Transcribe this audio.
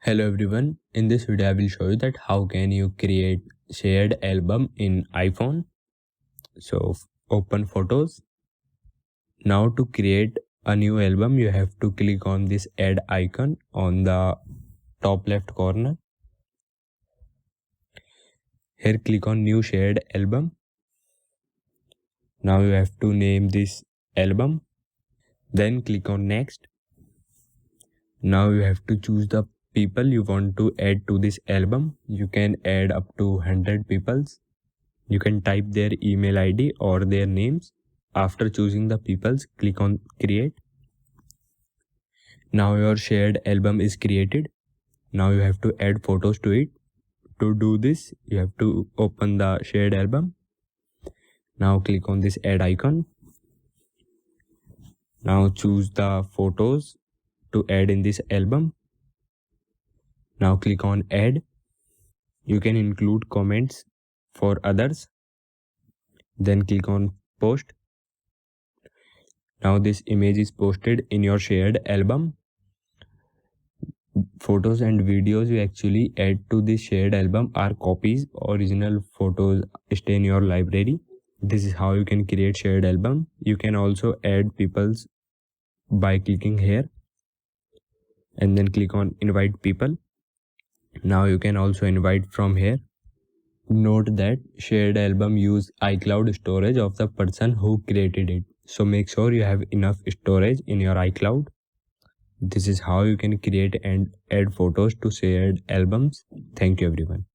Hello everyone, in this video I will show you that how can you create shared album in iPhone. So open photos. Now to create a new album you have to click on this add icon on the top left corner. Here click on new shared album. Now you have to name this album. Then click on next. Now you have to choose the people you want to add to this album. You can add up to 100 peoples. You can type their email ID or their names. After choosing the peoples, click on create. Now your shared album is created. Now you have to add photos to it. To do this, you have to open the shared album. Now click on this add icon. Now choose the photos to add in this album. Now click on add. You can include comments for others. Then click on post. Now this image is posted in your shared album. Photos and videos you actually add to this shared album are copies. Original photos stay in your library. This is how you can create shared album. You can also add peoples by clicking here and then click on invite people. Now you can also invite from here. Note that shared album use iCloud storage of the person who created it. So make sure you have enough storage in your iCloud. This is how you can create and add photos to shared albums. Thank you everyone.